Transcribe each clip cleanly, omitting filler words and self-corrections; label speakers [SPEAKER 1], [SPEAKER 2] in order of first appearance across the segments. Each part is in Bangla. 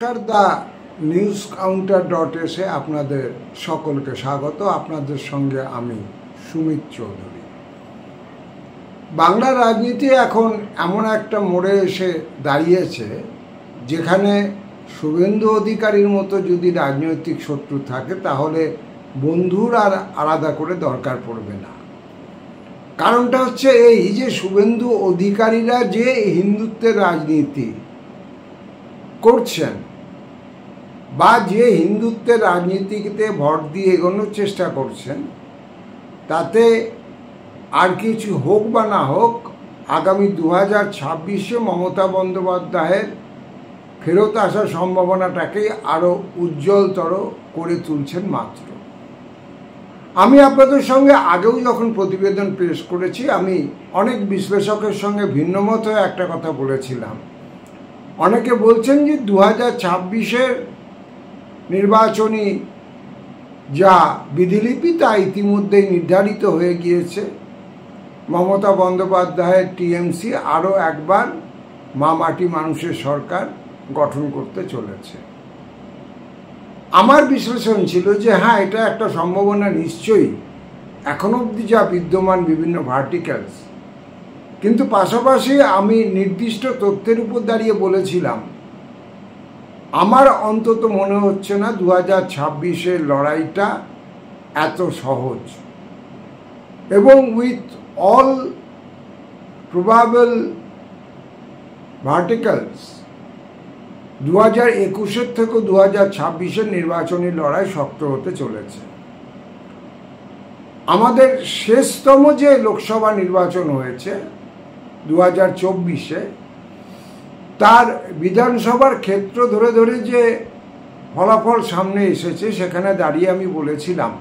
[SPEAKER 1] নমস্কার, দ্য নিউজ কাউন্টার.এ আপনাদের সকলকে স্বাগত। আপনাদের সঙ্গে আমি সুমিত চৌধুরী। বাংলার রাজনীতি এখন এমন একটা মোড়ে এসে দাঁড়িয়েছে যেখানে শুভেন্দু অধিকারীর মতো যদি রাজনৈতিক শত্রু থাকে তাহলে বন্ধুর আর আলাদা করে দরকার পড়বে না। কারণটা হচ্ছে এই যে শুভেন্দু অধিকারীরা যে হিন্দুত্বের রাজনীতি করছেন বা যে হিন্দুত্বের রাজনীতিতে ভর দিয়ে এগোনোর চেষ্টা করছেন, তাতে আর কিছু হোক বা না হোক আগামী 2026-এ মমতা বন্দ্যোপাধ্যায়ের ফেরত আসার সম্ভাবনাটাকে আরও উজ্জ্বলতর করে তুলছেন মাত্র। আমি আপনাদের সঙ্গে আগেও যখন প্রতিবেদন পেশ করেছি, আমি অনেক বিশ্লেষকের সঙ্গে ভিন্নমত হয়ে একটা কথা বলেছিলাম। অনেকে বলছেন যে 2026-এর নির্বাচনী যা বিধিলিপি তা ইতিমধ্যেই নির্ধারিত হয়ে গিয়েছে। মমতা বন্দ্যোপাধ্যায়ের টিএমসি আরও একবার মা মাটি মানুষের সরকার গঠন করতে চলেছে। আমার বিশ্লেষণ ছিল যে হ্যাঁ, এটা একটা সম্ভাবনা নিশ্চয়ই, এখন অবধি যা বিদ্যমান বিভিন্ন ভার্টিক্যালস। কিন্তু পাশাপাশি আমি নির্দিষ্ট তথ্যের উপর দাঁড়িয়ে বলেছিলাম, আমার অন্তত মনে হচ্ছে না 2026-এর লড়াইটা এত সহজ, এবং উইথ অল প্রবাবল ভার্টিক্যালস 2021-এর থেকে 2026-এর নির্বাচনী লড়াই শক্ত হতে চলেছে। আমাদের শেষতম যে লোকসভা নির্বাচন হয়েছে 2024-এ, তার বিধানসভার ক্ষেত্র ধরে ধরে যে ফলাফল সামনে এসেছে, সেখানে দাঁড়িয়ে আমি বলেছিলাম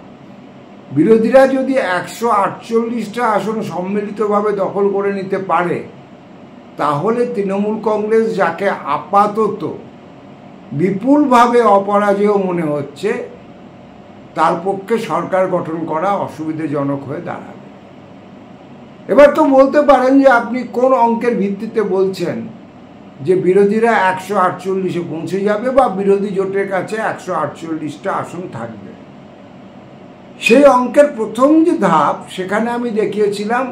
[SPEAKER 1] বিরোধীরা যদি 148টা আসন সম্মিলিতভাবে দখল করে নিতে পারে, তাহলে তৃণমূল কংগ্রেস, যাকে আপাতত বিপুলভাবে অপরাজেয় মনে হচ্ছে, তার পক্ষে সরকার গঠন করা অসুবিধাজনক হয়ে দাঁড়াবে। এবার তো বলতে পারেন যে আপনি কোন অঙ্কের ভিত্তিতে বলছেন যে বিরোধীরা 148-এ পৌঁছে যাবে বা বিরোধী জোটের কাছে 148টা আসন থাকবে। সেই অঙ্কের প্রথম যে ধাপ, সেখানে আমি দেখিয়েছিলাম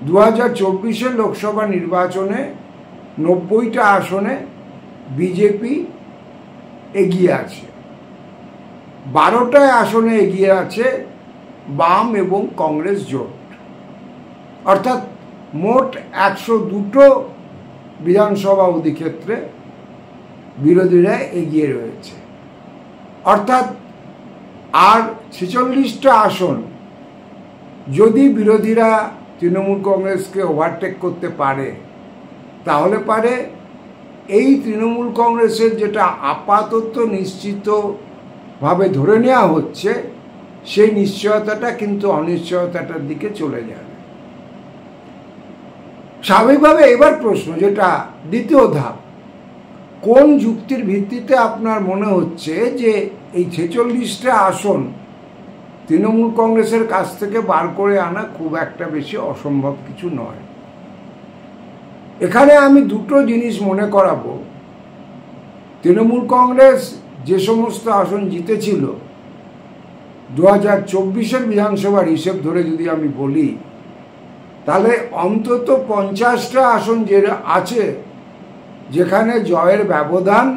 [SPEAKER 1] 2024-এর লোকসভা নির্বাচনে 90টা আসনে বিজেপি এগিয়ে আছে, 12টা আসনে এগিয়ে আছে বাম এবং কংগ্রেস জোট। অর্থাৎ মোট 102টো বিধানসভা অধিক্ষেত্রে বিরোধীরা এগিয়ে রয়েছে। অর্থাৎ আর 46টা আসন যদি বিরোধীরা তৃণমূল কংগ্রেসকে ওভারটেক করতে পারে, তাহলে পারে এই তৃণমূল কংগ্রেসের যেটা আপাতত নিশ্চিতভাবে ধরে নেওয়া হচ্ছে, সেই নিশ্চয়তাটা কিন্তু অনিশ্চয়তাটার দিকে চলে যাবে। স্বাভাবিকভাবে এবার প্রশ্ন, যেটা দ্বিতীয় ধাপ, কোন যুক্তির ভিত্তিতে আপনার মনে হচ্ছে যে এই 46টা আসন তৃণমূল কংগ্রেসের কাছ থেকে বার করে আনা খুব একটা বেশি অসম্ভব কিছু নয়? এখানে আমি দুটো জিনিস মনে করাবো। তৃণমূল কংগ্রেস যে সমস্ত আসন জিতেছিল 2024-এর বিধানসভার হিসেব ধরে যদি আমি বলি, তাহলে অন্তত 50টা আসন যে আছে যেখানে জয়ের ব্যবধান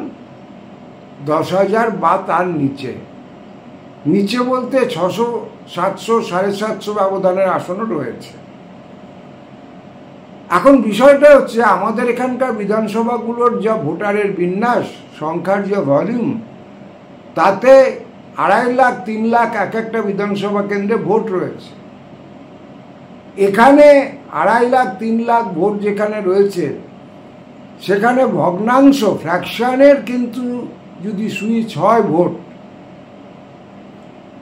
[SPEAKER 1] 10,000 বা তার নিচে, নিচে বলতে 600, 700, 750 ব্যবধানের আসনও রয়েছে। এখন বিষয়টা হচ্ছে, আমাদের এখানকার বিধানসভাগুলোর যা ভোটারের বিন্যাস, সংখ্যার যে ভলিউম, তাতে 2.5 লাখ 3 লাখ এক একটা বিধানসভা কেন্দ্রে ভোট রয়েছে। এখানে 2.5 লাখ 3 লাখ ভোট যেখানে রয়েছে, সেখানে ভগ্নাংশ ফ্র্যাকশনের কিন্তু যদি সুইচ হয় ভোট,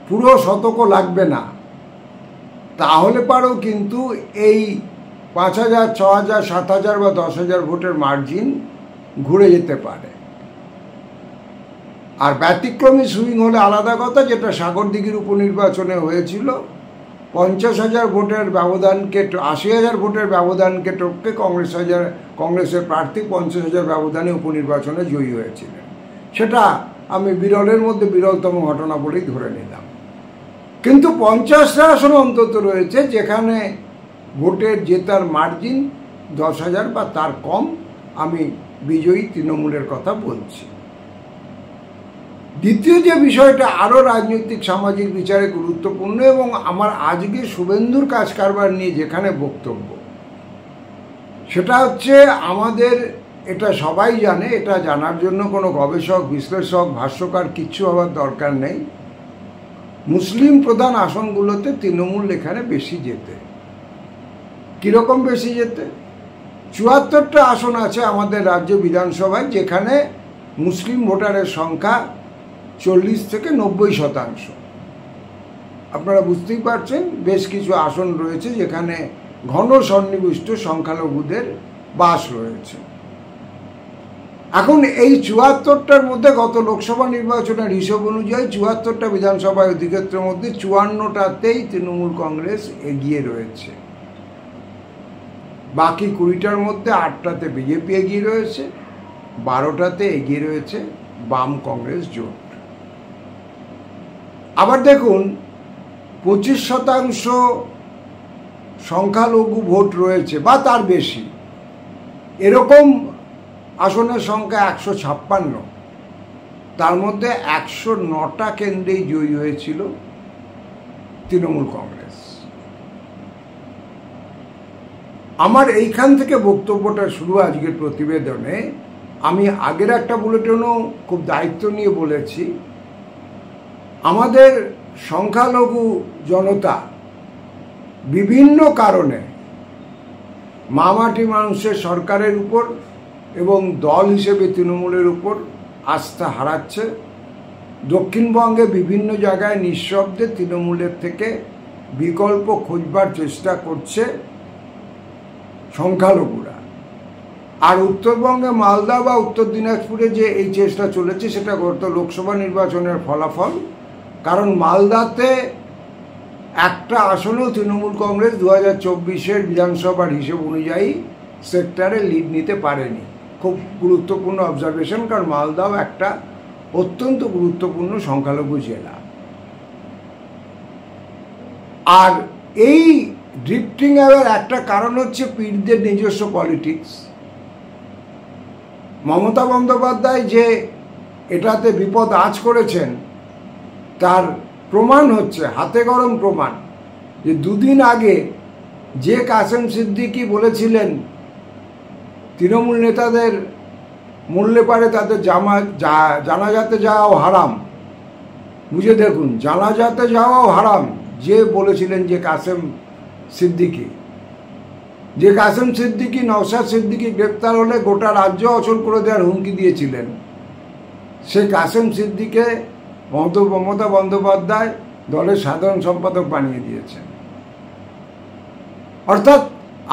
[SPEAKER 1] পুরো শতকও লাগবে না, তাহলে পারেও কিন্তু এই 5,000, 6,000, 7,000 বা 10,000 ভোটের মার্জিন ঘুরে যেতে পারে। আর ব্যতিক্রমী সুইং হলে আলাদা কথা, যেটা সাগরদিঘির উপনির্বাচনে হয়েছিল। 50,000 ভোটের ব্যবধানকে, 80,000 ভোটের ব্যবধানকে টপকে কংগ্রেসের প্রার্থী 50,000 ব্যবধানে উপনির্বাচনে জয়ী হয়েছিলেন। সেটা আমি বিরলের মধ্যে বিরলতম ঘটনা বলেই ধরে নিলাম। কিন্তু 50টা আসন অন্তত রয়েছে যেখানে ভোটের জেতার মার্জিন 10,000 বা তার কম। আমি বিজয়ী তৃণমূলের কথা বলছি। দ্বিতীয় যে বিষয়টা আরও রাজনৈতিক সামাজিক বিচারে গুরুত্বপূর্ণ, এবং আমার আজকে শুভেন্দুর কাজ কারবার নিয়ে যেখানে বক্তব্য, সেটা হচ্ছে আমাদের, এটা সবাই জানে, এটা জানার জন্য কোনো গবেষক, বিশ্লেষক, ভাষ্যকার কিচ্ছু হওয়ার দরকার নেই। মুসলিম প্রধান আসনগুলোতে তৃণমূল এখানে বেশি জেতে। কীরকম বেশি জেতে? 74টা আসন আছে আমাদের রাজ্য বিধানসভায় যেখানে মুসলিম ভোটারের সংখ্যা 40 থেকে 90%। আপনারা বুঝতেই পারছেন বেশ কিছু আসন রয়েছে যেখানে ঘন সন্নিবিষ্ট সংখ্যালঘুদের বাস রয়েছে। এখন এই 74টার মধ্যে গত লোকসভা নির্বাচনের হিসেব অনুযায়ী 74টা বিধানসভা অধিক্ষেত্রের মধ্যে 54টাতেই তৃণমূল কংগ্রেস এগিয়ে রয়েছে। বাকি 20টার মধ্যে 8টাতে বিজেপি এগিয়ে রয়েছে, 12টাতে এগিয়ে রয়েছে বাম কংগ্রেস জোট। আবার দেখুন 25% সংখ্যালঘু ভোট রয়েছে বা তার বেশি, এরকম আসনের সংখ্যা 156। তার মধ্যে 109টা কেন্দ্রেই জয়ী হয়েছিল তৃণমূল কংগ্রেস। আমার এইখান থেকে বক্তব্যটা শুরু আজকের প্রতিবেদনে। আমি আগের একটা বুলেটিনও খুব দায়িত্ব নিয়ে বলেছি, আমাদের সংখ্যালঘু জনতা বিভিন্ন কারণে মামাটি মানুষের সরকারের উপর এবং দল হিসেবে তৃণমূলের উপর আস্থা হারাচ্ছে। দক্ষিণবঙ্গে বিভিন্ন জায়গায় নিঃশব্দে তৃণমূলের থেকে বিকল্প খোঁজবার চেষ্টা করছে সংখ্যালঘুরা। আর উত্তরবঙ্গে মালদা বা উত্তর দিনাজপুরে যে এই চেষ্টা চলেছে সেটা গত লোকসভা নির্বাচনের ফলাফল। কারণ মালদাতে একটা আসনেও তৃণমূল কংগ্রেস 2024-এর বিধানসভার হিসেব অনুযায়ী সেক্টরে লিড নিতে পারেনি। খুব গুরুত্বপূর্ণ অবজারভেশন, কারণ মালদাও একটা অত্যন্ত গুরুত্বপূর্ণ সংখ্যালঘু জেলা। আর এই ড্রিফটিং এর একটা কারণ হচ্ছে পীরদের নিজস্ব পলিটিক্স। মমতা বন্দ্যোপাধ্যায় যে এটাতে বিপদ আঁচ করেছেন তার প্রমাণ হচ্ছে, হাতে গরম প্রমাণ, যে দুদিন আগে যে কাসেম সিদ্দিকি বলেছিলেন তৃণমূল নেতাদের মরলে পারে তাদের জানাজাতে যাওয়াও হারাম। বুঝে দেখুন, জানাজাতে যাওয়াও হারাম যে বলেছিলেন, যে কাসেম সিদ্দিকি নওশাদ সিদ্দিকি গ্রেপ্তার হলে গোটা রাজ্য অচল করে দেওয়ার হুমকি দিয়েছিলেন, সেই কাসেম সিদ্দিকে মমতা বন্দ্যোপাধ্যায় দলের সাধারণ সম্পাদক বানিয়ে দিয়েছেন। অর্থাৎ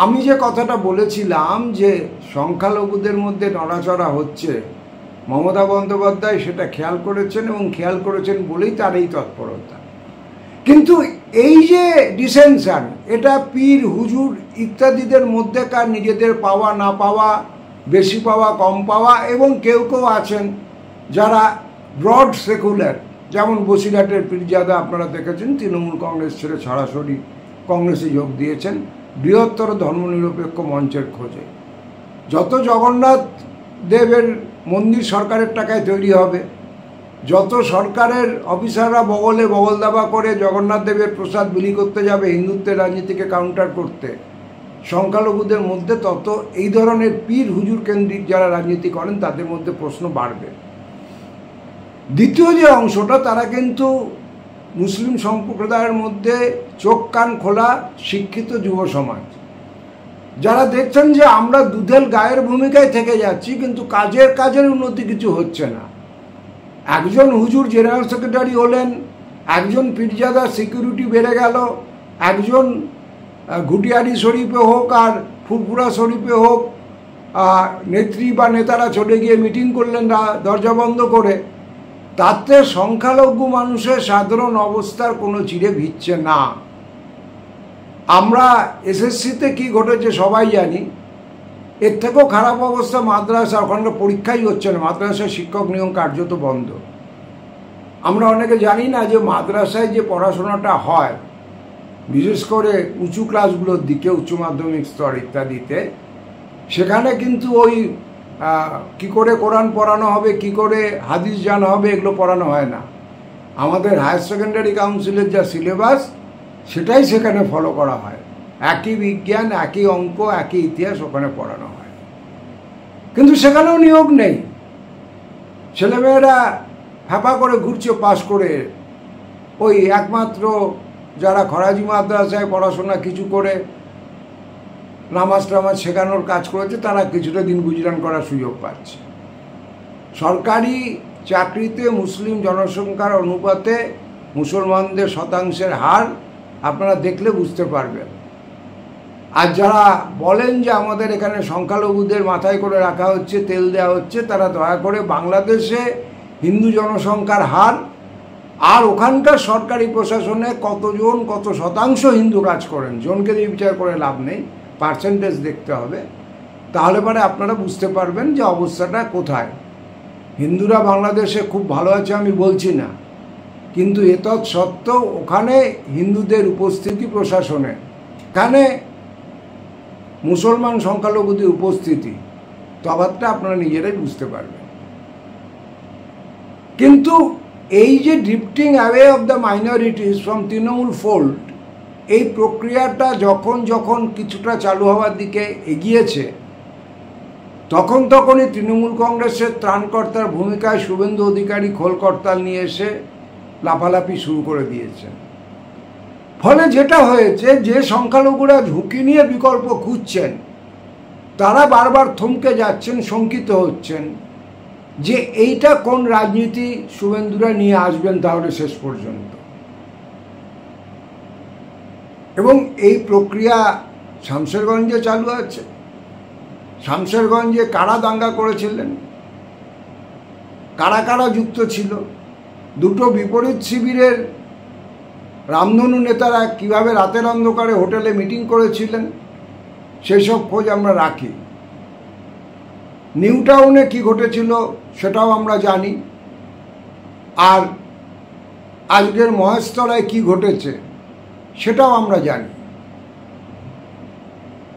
[SPEAKER 1] আমি যে কথাটা বলেছিলাম যে সংখ্যালঘুদের মধ্যে নড়াচড়া হচ্ছে, মমতা বন্দ্যোপাধ্যায় সেটা খেয়াল করেছেন, এবং খেয়াল করেছেন বলেই তার এই তৎপরতা। কিন্তু এই যে ডিসেনশন, এটা পীর হুজুর ইত্যাদিদের মধ্যেকার নিজেদের পাওয়া না পাওয়া, বেশি পাওয়া কম পাওয়া, এবং কেউ কেউ আছেন যারা ব্রড সেকুলার, যেমন বসিরহাটের পীরজাদা আপনারা দেখেছেন তৃণমূল কংগ্রেস ছেড়ে সরাসরি কংগ্রেসে যোগ দিয়েছেন বৃহত্তর ধর্মনিরপেক্ষ মঞ্চের খোঁজে। যত জগন্নাথ দেবের মন্দির সরকারের টাকায় তৈরি হবে, যত সরকারের অফিসাররা বগলে বগল দাবা করে জগন্নাথ দেবের প্রসাদ বিলি করতে যাবে হিন্দুত্বের রাজনীতিকে কাউন্টার করতে, সংখ্যালঘুদের মধ্যে তত এই ধরনের পীর হুজুর কেন্দ্রিক যারা রাজনীতি করেন তাদের মধ্যে প্রশ্ন বাড়বে। দ্বিতীয় যে অংশটা, তারা কিন্তু মুসলিম সম্প্রদায়ের মধ্যে চোখ কান খোলা শিক্ষিত যুব সমাজ, যারা দেখছেন যে আমরা দুধেল গায়ের ভূমিকায় থেকে যাচ্ছি, কিন্তু কাজের উন্নতি কিছু হচ্ছে না। একজন হুজুর জেনারেল সেক্রেটারি হলেন, একজন পীরজাদা সিকিউরিটি বেড়ে গেল, একজন ঘুটিয়ারি শরীফে হোক আর ফুরফুরা শরীফে হোক নেত্রী বা নেতারা চলে গিয়ে মিটিং করলেন দরজা বন্ধ করে, তাতে সংখ্যালঘু মানুষের সাধারণ অবস্থার কোনো চিড়ে ভিজছে না। আমরা এসএসসিতে কি ঘটেছে সবাই জানি, এর থেকেও খারাপ অবস্থা মাদ্রাসা, ওখানকার পরীক্ষাই হচ্ছে না, মাদ্রাসায় শিক্ষক নিয়োগ কার্যত বন্ধ। আমরা অনেকে জানি না যে মাদ্রাসায় যে পড়াশোনাটা হয়, বিশেষ করে উঁচু ক্লাসগুলোর দিকে, উচ্চ মাধ্যমিক স্তর ইত্যাদিতে, সেখানে কিন্তু ওই কি করে কোরআন পড়ানো হবে, কি করে হাদিস জানা হবে, এগুলো পড়ানো হয় না। আমাদের হায়ার সেকেন্ডারি কাউন্সিলের যা সিলেবাস সেটাই সেখানে ফলো করা হয়। একই বিজ্ঞান, একই অঙ্ক, একই ইতিহাস ওখানে পড়ানো হয়, কিন্তু সেখানেও নিয়োগ নেই। ছেলেমেয়েরা ফ্যাপা করে ঘুরছে পাশ করে। ওই একমাত্র যারা খরাজি মাদ্রাসায় পড়াশোনা কিছু করে নামাজ টামাজ শেখানোর কাজ করেছে, তারা কিছুটা দিন গুজরান করার সুযোগ পাচ্ছে। সরকারি চাকরিতে মুসলিম জনসংখ্যার অনুপাতে মুসলমানদের শতাংশের হার আপনারা দেখলে বুঝতে পারবেন। আর যারা বলেন যে আমাদের এখানে সংখ্যালঘুদের মাথায় করে রাখা হচ্ছে, তেল দেওয়া হচ্ছে, তারা দয়া করে বাংলাদেশে হিন্দু জনসংখ্যার হার আর ওখানকার সরকারি প্রশাসনে কতজন, কত শতাংশ হিন্দু কাজ করেন, জনকে দিয়ে বিচার করে লাভ নেই, পার্সেন্টেজ দেখতে হবে। তাহলে পরে আপনারা বুঝতে পারবেন যে অবস্থাটা কোথায়। হিন্দুরা বাংলাদেশে খুব ভালো আছে আমি বলছি না, কিন্তু এতৎ সত্ত্বেও ওখানে হিন্দুদের উপস্থিতি প্রশাসনে, এখানে মুসলমান সংখ্যালঘুদের উপস্থিতি, তফাৎটা আপনারা নিজেরাই বুঝতে পারবেন। কিন্তু এই যে drifting away of the minorities from Trinamool fold, এই প্রক্রিয়াটা যখন যখন কিছুটা চালু হওয়ার দিকে এগিয়েছে, তখন তখনই তৃণমূল কংগ্রেসের ত্রাণকর্তার ভূমিকায় শুভেন্দু অধিকারী খোলকর্তাল নিয়ে এসে লাফালাফি শুরু করে দিয়েছেন। ফলে যেটা হয়েছে, যে সংখ্যালঘুরা ঝুঁকি নিয়ে বিকল্প খুঁজছেন, তারা বারবার থমকে যাচ্ছেন, শঙ্কিত হচ্ছেন যে এইটা কোন রাজনীতি শুভেন্দুরা নিয়ে আসবেন তাহলে শেষ পর্যন্ত। এবং এই প্রক্রিয়া শামশেরগঞ্জে চালু আছে। শামশেরগঞ্জে কারা দাঙ্গা করেছিলেন, কারা কারা যুক্ত ছিল, দুটো বিপরীত শিবিরের রামধনু নেতারা কিভাবে রাতের অন্ধকারে হোটেলে মিটিং করেছিলেন, সেসব খোঁজ আমরা রাখি। নিউ টাউনে কী ঘটেছিল সেটাও আমরা জানি, আর আজকের মহেশতলায় কি ঘটেছে সেটাও আমরা জানি।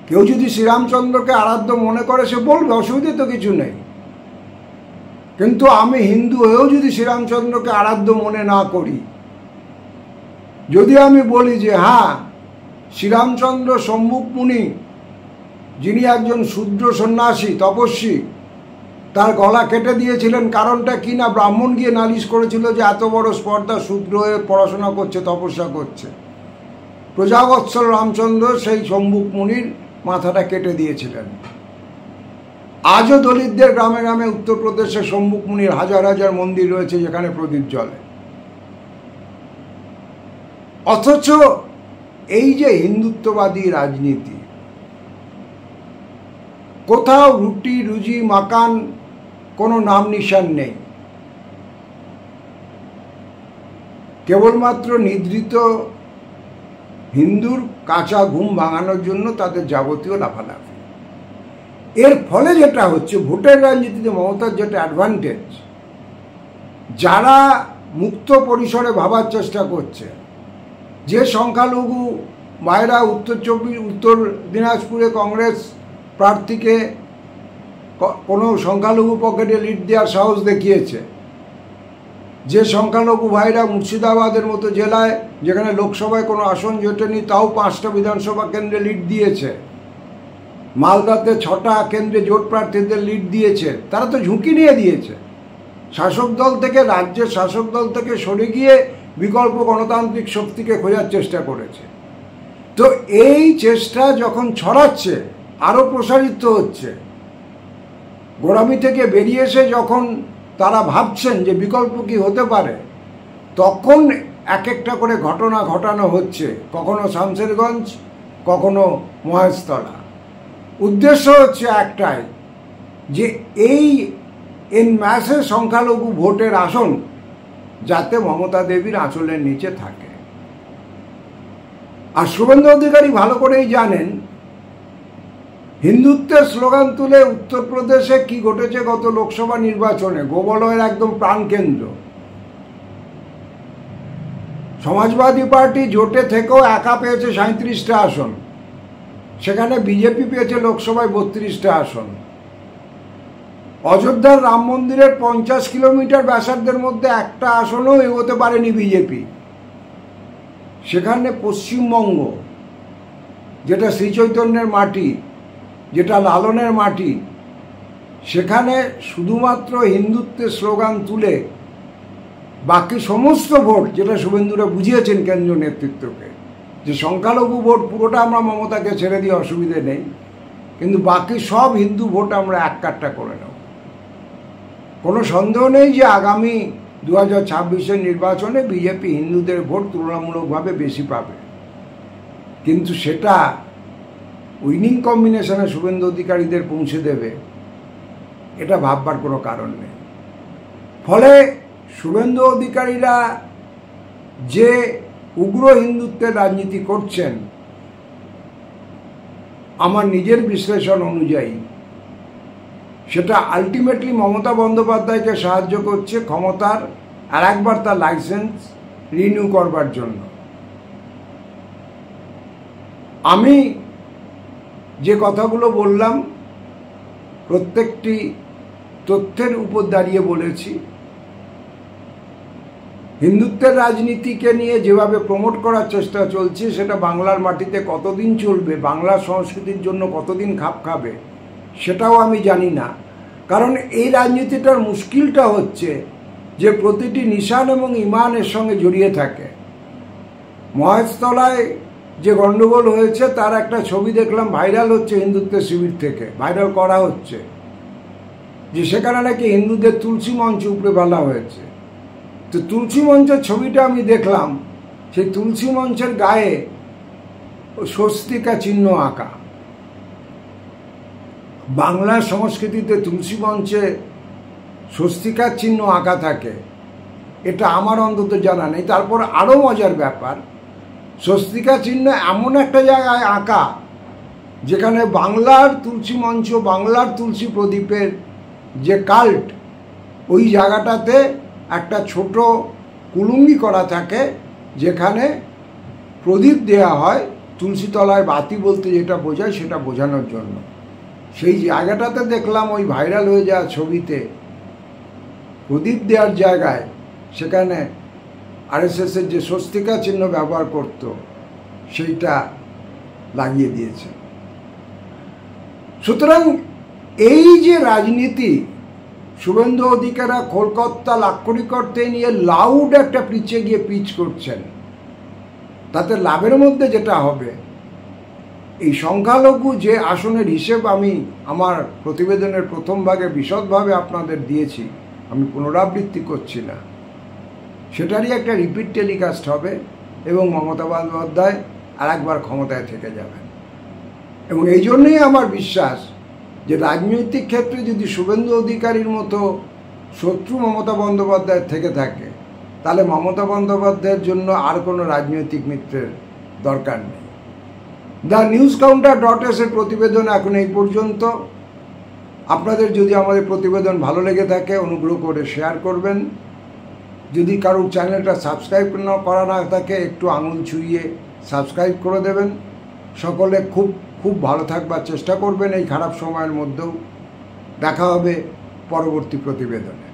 [SPEAKER 1] কেউ যদি শ্রীরামচন্দ্রকে আরাধ্য মনে করে সে বলবে, অসুবিধে তো কিছু নেই। কিন্তু আমি হিন্দু হয়েও যদি শ্রীরামচন্দ্রকে আরাধ্য মনে না করি, যদি আমি বলি যে হ্যাঁ শ্রীরামচন্দ্র সম্মুখ মুনি, যিনি একজন শূদ্র সন্ন্যাসী তপস্বী, তার গলা কেটে দিয়েছিলেন, কারণটা কি না ব্রাহ্মণ গিয়ে নালিশ করেছিল যে এত বড় স্পর্ধা, শূদ্র হয়ে পড়াশোনা করছে, তপস্যা করছে। প্রজাবৎসল রামচন্দ্র সেই সম্মুখ মুনির মাথাটা কেটে দিয়েছিলেন। আজও দলিতদের গ্রামে গ্রামে উত্তরপ্রদেশে সম্মুখ মুনির হাজার হাজার মন্দির রয়েছে যেখানে প্রদীপ জ্বলে। অথচ এই যে হিন্দুত্ববাদী রাজনীতি, কোথাও রুটি রুজি মাকান কোনো নাম নিশান নেই, কেবলমাত্র নিদ্রিত হিন্দুর কাঁচা ঘুম ভাঙানোর জন্য তাদের যাবতীয় লাফালাফি। এর ফলে যেটা হচ্ছে, ভোটের রাজনীতিতে মমতার যেটা অ্যাডভান্টেজ, যারা মুক্ত পরিসরে ভাবার চেষ্টা করছে, যে সংখ্যালঘু মায়েরা উত্তর দিনাজপুরে কংগ্রেস প্রার্থীকে কোনো সংখ্যালঘু পকেটে লিড দেওয়ার সাহস দেখিয়েছে, যে সংখ্যালঘু ভাইরা মুর্শিদাবাদের মতো জেলায়, যেখানে লোকসভায় কোনো আসন জোটেনি, তাও 5টা বিধানসভা কেন্দ্রে লিড দিয়েছে, মালদাতে 6টা কেন্দ্রে জোট প্রার্থীদের লিড দিয়েছে, তারা তো ঝুঁকি নিয়ে দিয়েছে। শাসক দল থেকে, রাজ্যের শাসক দল থেকে সরে গিয়ে বিকল্প গণতান্ত্রিক শক্তিকে খোঁজার চেষ্টা করেছে। তো এই চেষ্টা যখন ছড়াচ্ছে, আরও প্রসারিত হচ্ছে, গোড়ামি থেকে বেরিয়ে এসে যখন তারা ভাবছেন যে বিকল্প কি হতে পারে, তখন এক একটা করে ঘটনা ঘটানো হচ্ছে, কখনো শামশেরগঞ্জ, কখনো মহেশতলা। উদ্দেশ্য হচ্ছে একটাই, যে এই এন ম্যাসে সংখ্যালঘু ভোটের আসন যাতে মমতা দেবীর আঁচলের নিচে থাকে। আর শুভেন্দু অধিকারী ভালো করেই জানেন হিন্দুত্বের স্লোগান তুলে উত্তরপ্রদেশে কি ঘটেছে গত লোকসভা নির্বাচনে, গোবলয়ের একদম প্রাণকেন্দ্র। সমাজবাদী পার্টি জোটে থেকেও একা পেয়েছে 37টা আসন, সেখানে বিজেপি পেয়েছে লোকসভায় 32টা আসন। অযোধ্যার রাম মন্দিরের 50 কিলোমিটার ব্যাসার্ধের মধ্যে একটা আসনও এগোতে পারেনি বিজেপি। সেখানে পশ্চিমবঙ্গ, যেটা শ্রীচৈতন্যের মাটি, যেটা লালনের মাটি, সেখানে শুধুমাত্র হিন্দুত্বের স্লোগান তুলে বাকি সমস্ত ভোট, যেটা শুভেন্দুরা বুঝিয়েছেন কেন্দ্রীয় নেতৃত্বকে, যে সংখ্যালঘু ভোট পুরোটা আমরা মমতাকে ছেড়ে দিয়ে অসুবিধে নেই, কিন্তু বাকি সব হিন্দু ভোট আমরা এক কাট্টা করে নেব। কোনো সন্দেহ নেই যে আগামী 2026-এর নির্বাচনে বিজেপি হিন্দুদের ভোট তুলনামূলকভাবে বেশি পাবে, কিন্তু সেটা উইনিং কম্বিনেশনে শুভেন্দু অধিকারীদের পৌঁছে দেবে, এটা ভাববার কোনো কারণ নেই। ফলে শুভেন্দু অধিকারীরা যে উগ্র হিন্দুত্বের রাজনীতি করছেন, আমার নিজের বিশ্লেষণ অনুযায়ী সেটা আলটিমেটলি মমতা বন্দ্যোপাধ্যায়কে সাহায্য করছে ক্ষমতার আর একবার তার লাইসেন্স রিনিউ করবার জন্য। আমি যে কথাগুলো বললাম প্রত্যেকটি তথ্যের উপর দাঁড়িয়ে বলেছি। হিন্দুত্বের রাজনীতিকে নিয়ে যেভাবে প্রমোট করার চেষ্টা চলছে, সেটা বাংলার মাটিতে কতদিন চলবে, বাংলার সংস্কৃতির জন্য কতদিন খাপ খাবে, সেটাও আমি জানি না। কারণ এই রাজনীতিটার মুশকিলটা হচ্ছে যে প্রতিটি নিশান এবং ইমানের সঙ্গে জড়িয়ে থাকে। মহেশতলায় যে গণ্ডগোল হয়েছে তার একটা ছবি দেখলাম ভাইরাল হচ্ছে হিন্দুত্বের শিবির থেকে, ভাইরাল করা হচ্ছে, যে সেখানে নাকি হিন্দুদের তুলসী মঞ্চ উপরে ফেলা হয়েছে। তো তুলসী মঞ্চের ছবিটা আমি দেখলাম, সেই তুলসী মঞ্চের গায়ে স্বস্তিকা চিহ্ন আঁকা। বাংলার সংস্কৃতিতে তুলসী মঞ্চে স্বস্তিকার চিহ্ন আঁকা থাকে, এটা আমার অন্তত জানা নেই। তারপর আরও মজার ব্যাপার, স্বস্তিকা চিহ্ন এমন একটা জায়গায় আঁকা যেখানে বাংলার তুলসী মঞ্চ, বাংলার তুলসী প্রদীপের যে কাল্ট, ওই জায়গাটাতে একটা ছোট কুলুঙ্গি করা থাকে যেখানে প্রদীপ দেয়া হয়, তুলসী তলায় বাতি বলতে যেটা বোঝায় সেটা বোঝানোর জন্য। সেই জায়গাটাতে দেখলাম ওই ভাইরাল হয়ে যাওয়া ছবিতে প্রদীপ দেওয়ার জায়গায় সেখানে আরএসএসের যে স্বস্তিকা চিহ্ন ব্যবহার করত সেইটা লাগিয়ে দিয়েছে। সুতরাং এই যে রাজনীতি, শুভেন্দু অধিকারীরা কলকাতা লাক্ষণিক করতে নিয়ে লাউড একটা পিচে গিয়ে পিচ করছেন, তাতে লাভের মধ্যে যেটা হবে, এই সংখ্যালঘু যে আসনের হিসেব আমি আমার প্রতিবেদনের প্রথম ভাগে বিশদভাবে আপনাদের দিয়েছি, আমি পুনরাবৃত্তি করছি না, সেটারই একটা রিপিট টেলিকাস্ট হবে এবং মমতা বন্দ্যোপাধ্যায় আর একবার ক্ষমতায় থেকে যাবেন। এবং এই জন্যই আমার বিশ্বাস যে রাজনৈতিক ক্ষেত্রে যদি শুভেন্দু অধিকারীর মতো শত্রু মমতা বন্দ্যোপাধ্যায়ের থেকে থাকে, তাহলে মমতা বন্দ্যোপাধ্যায়ের জন্য আর কোনো রাজনৈতিক মিত্রের দরকার নেই। TheNewsCounter.s এর প্রতিবেদন এখন এই পর্যন্ত। আপনাদের যদি আমাদের প্রতিবেদন ভালো লেগে থাকে অনুগ্রহ করে শেয়ার করবেন। যদি কারোর চ্যানেলটা সাবস্ক্রাইব করা না থাকে একটু আঙুল ছুঁয়ে সাবস্ক্রাইব করে দেবেন। সকলে খুব খুব ভালো থাকবার চেষ্টা করবেন এই খারাপ সময়ের মধ্যেও। দেখা হবে পরবর্তী প্রতিবেদনে।